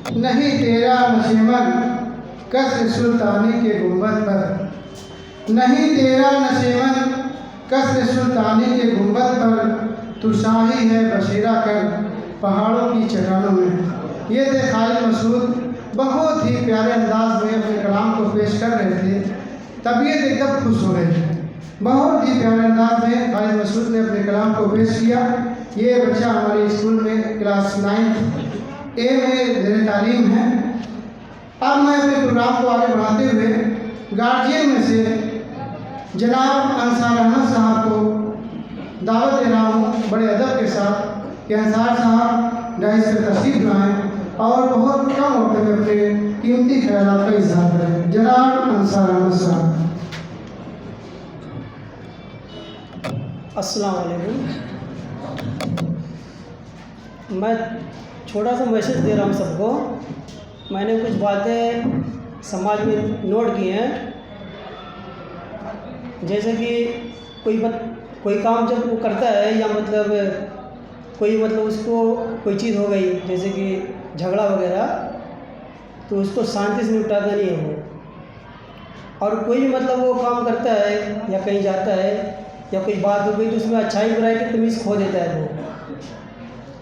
नहीं तेरा नशीमन कसर सुल्तानी के गुंबद पर, नहीं तेरा नशीमन कसर सुल्तानी के गुंबद पर, तू शाही है बशीरा कर पहाड़ों की चट्टानों में। ये थे खालिद मसूद, बहुत ही प्यारे अंदाज में अपने कलाम को पेश कर रहे थे। तबीयत एकदम खुश हो रही है। बहुत ही प्यारे अंदाज में खालिद मसूद ने अपने कलाम को पेश किया। ये बच्चा हमारे स्कूल में क्लास 9 ए में ज़ेर तालीम है। अब मैं अपने प्रोग्राम को आगे बढ़ाते हुए गार्जियन में से जनाब अंसार अहमद साहब को दावत दे रहा हूँ बड़े अदब के साथ कि अंसार साहब डाइस पर तशरीफ लाएँ और बहुत कम वक्त में अपने कीमती ख्यालात का इजहार करें। जनाब अंसार अहमद साहब। अस्सलाम वालेकुम। मैं छोटा सा मैसेज दे रहा हूँ सबको। मैंने कुछ बातें समाज में नोट की हैं, जैसे कि कोई काम जब वो करता है या कोई उसको कोई चीज़ हो गई जैसे कि झगड़ा वगैरह, तो उसको शांति से निपटाता नहीं है वो। और कोई भी वो काम करता है या कहीं जाता है या कोई बात हो गई तो उसमें अच्छाई बुराई की तमीज़ खो देता है वो।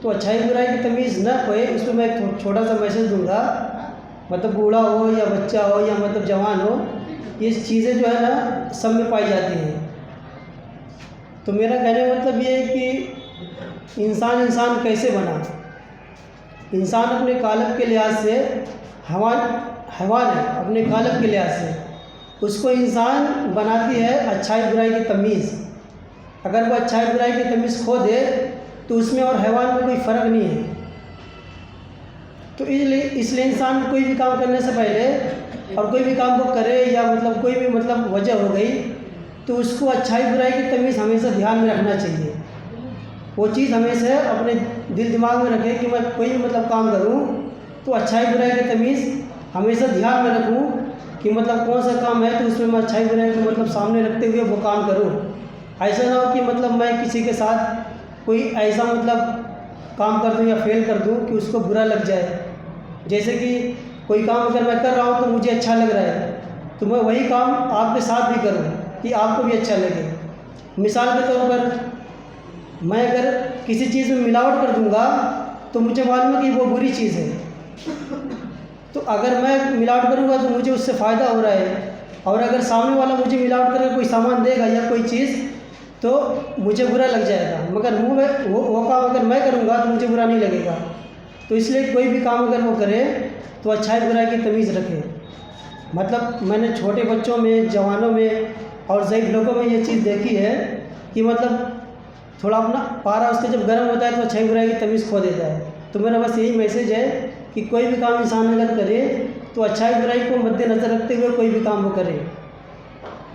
तो अच्छाई बुराई की तमीज़ न खोए, इसमें मैं एक छोटा सा मैसेज दूंगा। बूढ़ा हो या बच्चा हो या जवान हो, ये चीज़ें जो है ना सब में पाई जाती हैं। तो मेरा कहने का ये है कि इंसान कैसे बना। इंसान अपने कालब के लिहाज से हैवान है, अपने कालब के लिहाज से उसको इंसान बनाती है अच्छाई बुराई की तमीज़। अगर वो अच्छाई बुराई की तमीज़ खो दे तो उसमें और हैवान में कोई फ़र्क नहीं है। तो इसलिए इंसान कोई भी काम करने से पहले और कोई भी काम को करे या कोई भी वजह हो गई तो उसको अच्छाई बुराई की तमीज़ हमेशा ध्यान में रखना चाहिए। वो चीज़ हमेशा अपने दिल दिमाग में रखे कि मैं कोई भी काम करूँ तो अच्छाई बुराई की तमीज़ हमेशा ध्यान में रखूँ कि कौन सा काम है तो उसमें मैं अच्छाई बुराई को सामने रखते हुए वो काम करूँ। ऐसा ना हो कि मैं किसी के साथ कोई ऐसा काम कर दूँ या फेल कर दूँ कि उसको बुरा लग जाए। जैसे कि कोई काम अगर मैं कर रहा हूँ तो मुझे अच्छा लग रहा है तो मैं वही काम आपके साथ भी करूँ कि आपको भी अच्छा लगे। मिसाल के तौर पर मैं अगर किसी चीज़ में मिलावट कर दूँगा तो मुझे मालूम है कि वो बुरी चीज़ है, तो अगर मैं मिलावट करूँगा तो मुझे उससे फ़ायदा हो रहा है। और अगर सामने वाला मुझे मिलावट करके कोई सामान देगा या कोई चीज़ तो मुझे बुरा लग जाएगा, मगर मुँह में वो काम अगर मैं करूँगा तो मुझे बुरा नहीं लगेगा। तो इसलिए कोई भी काम अगर वो करे तो अच्छाई बुराई की तमीज़ रखे। मैंने छोटे बच्चों में, जवानों में और ज़ईफ़ लोगों में ये चीज़ देखी है कि थोड़ा अपना पारा उसका जब गर्म होता है तो अच्छाई बुराई की तमीज़ खो देता है। तो मेरा बस यही मैसेज है कि कोई भी काम इंसान अगर करे तो अच्छाई बुराई को मद्देनज़र रखते हुए कोई भी काम वो करे।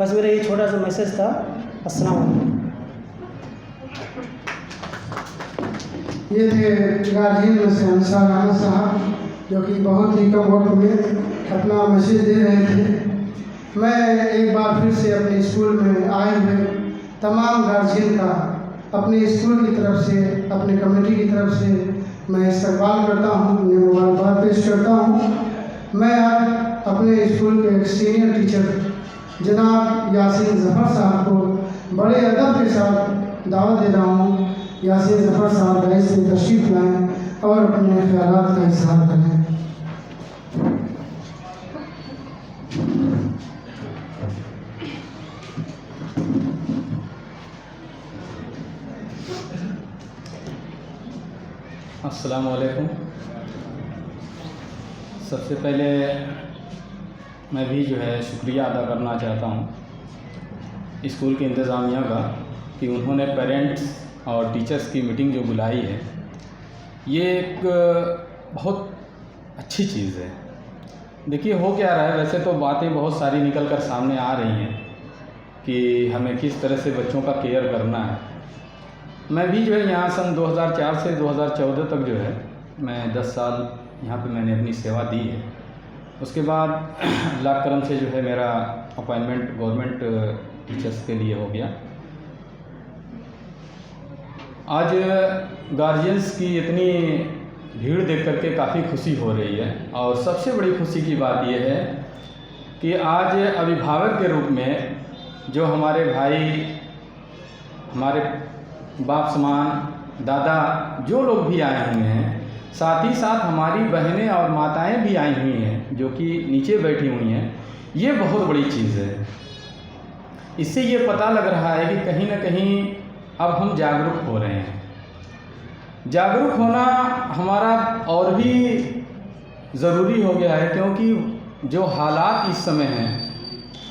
बस मेरा ये छोटा सा मैसेज था। अस्सलाम वालेकुम। ये थे गार्जियन में से अंसार अहमद साहब, जो कि बहुत ही कम वक्त में अपना मैसेज दे रहे थे। मैं एक बार फिर से अपने स्कूल में आए हुए तमाम गार्जियन का अपने स्कूल की तरफ से, अपने कमेटी की तरफ से मैं इस्तकबाल करता हूँ, उन्हें मुबारकबाद पेश करता हूँ। मैं आज अपने स्कूल के एक सीनियर टीचर जनाब यासीन ज़फ़र साहब को बड़े अदब के साथ दावत दे रहा हूँ। यासीन ज़फ़र साहब डाइस से तशरीफ़ लाएँ और अपने ख्यालात का इज़हार करें। अस्सलाम वालेकुम। सबसे पहले मैं भी शुक्रिया अदा करना चाहता हूँ स्कूल के इंतज़ामिया का कि उन्होंने पेरेंट्स और टीचर्स की मीटिंग जो बुलाई है, ये एक बहुत अच्छी चीज़ है। देखिए हो क्या रहा है, वैसे तो बातें बहुत सारी निकल कर सामने आ रही हैं कि हमें किस तरह से बच्चों का केयर करना है। मैं भी यहाँ सन 2004 से 2014 तक मैं 10 साल यहाँ पे मैंने अपनी सेवा दी है। उसके बाद अल्लाह करम से मेरा अपॉइंटमेंट गवर्नमेंट टीचर्स के लिए हो गया। आज गार्जियंस की इतनी भीड़ देख करके काफ़ी खुशी हो रही है। और सबसे बड़ी खुशी की बात यह है कि आज अभिभावक के रूप में जो हमारे भाई, हमारे बाप समान, दादा, जो लोग भी आए हुए हैं, साथ ही साथ हमारी बहनें और माताएं भी आई हुई हैं जो कि नीचे बैठी हुई हैं, ये बहुत बड़ी चीज़ है। इससे ये पता लग रहा है कि कहीं ना कहीं अब हम जागरूक हो रहे हैं। जागरूक होना हमारा और भी ज़रूरी हो गया है, क्योंकि जो हालात इस समय हैं,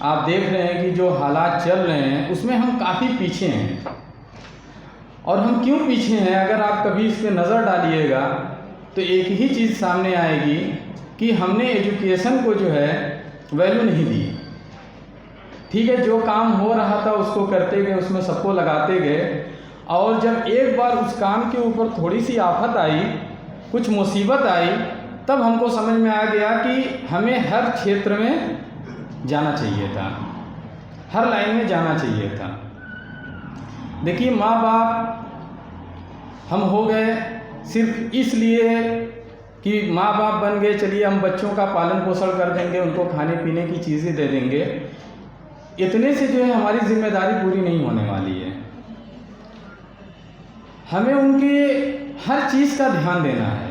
आप देख रहे हैं कि जो हालात चल रहे हैं उसमें हम काफ़ी पीछे हैं। और हम क्यों पीछे हैं, अगर आप कभी इस पर नज़र डालिएगा तो एक ही चीज़ सामने आएगी कि हमने एजुकेशन को जो है वैल्यू नहीं दी। ठीक है, जो काम हो रहा था उसको करते गए, उसमें सबको लगाते गए, और जब एक बार उस काम के ऊपर थोड़ी सी आफत आई, कुछ मुसीबत आई, तब हमको समझ में आ गया कि हमें हर क्षेत्र में जाना चाहिए था, हर लाइन में जाना चाहिए था। देखिए, माँ बाप हम हो गए सिर्फ इसलिए कि माँ बाप बन गए, चलिए हम बच्चों का पालन पोषण कर देंगे, उनको खाने पीने की चीज़ें दे देंगे, इतने से जो है हमारी जिम्मेदारी पूरी नहीं होने वाली है। हमें उनके हर चीज़ का ध्यान देना है।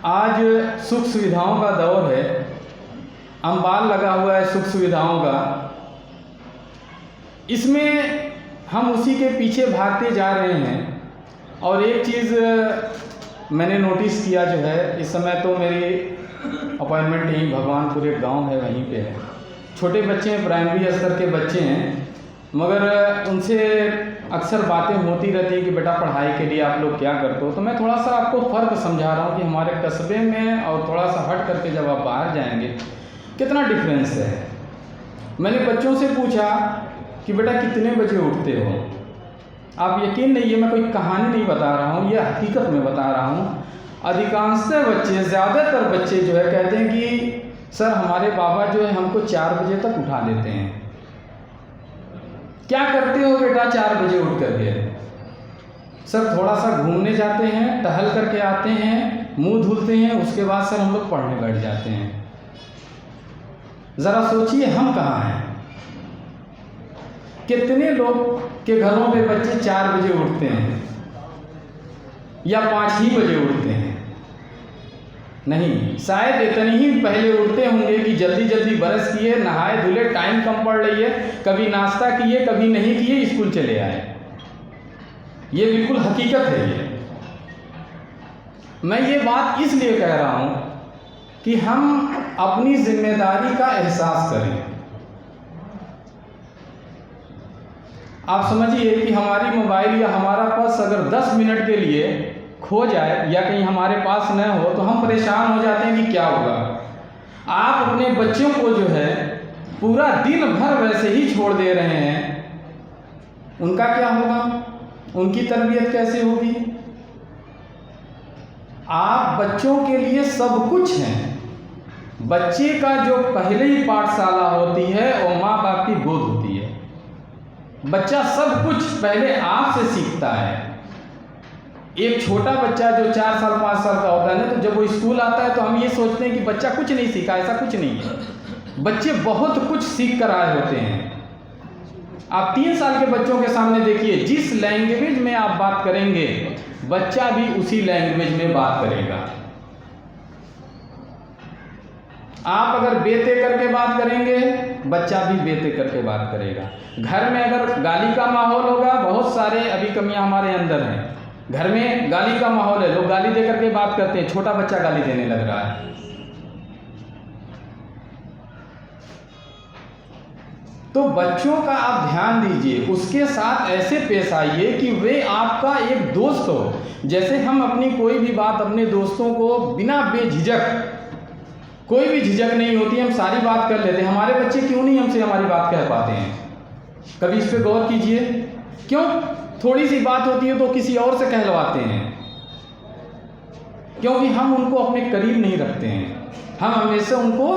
आज सुख सुविधाओं का दौर है, अंबाल लगा हुआ है सुख सुविधाओं का, इसमें हम उसी के पीछे भागते जा रहे हैं। और एक चीज़ मैंने नोटिस किया जो है, इस समय तो मेरी अपॉइंटमेंट यहीं भगवानपुर एक गांव है, वहीं पे है। छोटे बच्चे हैं, प्राइमरी स्तर के बच्चे हैं, मगर उनसे अक्सर बातें होती रहती हैं कि बेटा पढ़ाई के लिए आप लोग क्या करते हो। तो मैं थोड़ा सा आपको फ़र्क समझा रहा हूँ कि हमारे कस्बे में और थोड़ा सा हट करके जब आप बाहर जाएंगे कितना डिफरेंस है। मैंने बच्चों से पूछा कि बेटा कितने बजे उठते हो। आप यकीन नहीं, ये मैं कोई कहानी नहीं बता रहा हूँ, ये हकीकत में बता रहा हूँ। अधिकांशतः बच्चे, ज़्यादातर बच्चे जो है कहते हैं कि सर हमारे बाबा जो है हमको 4 बजे तक उठा देते हैं। क्या करते हो बेटा 4 बजे उठ करके? सर थोड़ा सा घूमने जाते हैं, टहल करके आते हैं, मुंह धुलते हैं, उसके बाद सर हम लोग पढ़ने बैठ जाते हैं। ज़रा सोचिए हम कहाँ हैं? कितने लोग के घरों पे बच्चे 4 बजे उठते हैं या 5 ही बजे उठते हैं? नहीं, शायद इतने ही पहले उठते होंगे कि जल्दी जल्दी ब्रश किए, नहाए धुले, टाइम कम पड़ रही है, कभी नाश्ता किए, कभी नहीं किए, स्कूल चले आए। ये बिल्कुल हकीकत है। ये मैं ये बात इसलिए कह रहा हूँ कि हम अपनी जिम्मेदारी का एहसास करें। आप समझिए कि हमारी मोबाइल या हमारा पर्स अगर 10 मिनट के लिए खो जाए या कहीं हमारे पास न हो तो हम परेशान हो जाते हैं कि क्या होगा। आप अपने बच्चों को जो है पूरा दिन भर वैसे ही छोड़ दे रहे हैं, उनका क्या होगा? उनकी तरबियत कैसे होगी? आप बच्चों के लिए सब कुछ हैं। बच्चे का जो पहले ही पाठशाला होती है वो माँ बाप की गोद होती है। बच्चा सब कुछ पहले आपसे सीखता है। एक छोटा बच्चा जो 4 साल 5 साल का होता है ना, तो जब वो स्कूल आता है तो हम ये सोचते हैं कि बच्चा कुछ नहीं सीखा, ऐसा कुछ नहीं है। बच्चे बहुत कुछ सीख कर आए होते हैं। आप 3 साल के बच्चों के सामने देखिए, जिस लैंग्वेज में आप बात करेंगे बच्चा भी उसी लैंग्वेज में बात करेगा। आप अगर बेते करके बात करेंगे, बच्चा भी बेते करके बात करेगा। घर में अगर गाली का माहौल होगा, बहुत सारे अभी कमियां हमारे अंदर हैं। घर में गाली का माहौल है, लोग गाली दे करके बात करते हैं, छोटा बच्चा गाली देने लग रहा है। तो बच्चों का आप ध्यान दीजिए, उसके साथ ऐसे पेश आइए कि वे आपका एक दोस्त हो। जैसे हम अपनी कोई भी बात अपने दोस्तों को बिना बेझिझक, कोई भी झिझक नहीं होती, हम सारी बात कर लेते हैं। हमारे बच्चे क्यों नहीं हमसे हमारी बात कह पाते हैं? कभी इस पे गौर कीजिए। क्यों? थोड़ी सी बात होती है तो किसी और से कहलवाते हैं, क्योंकि हम उनको अपने करीब नहीं रखते हैं। हम हमेशा उनको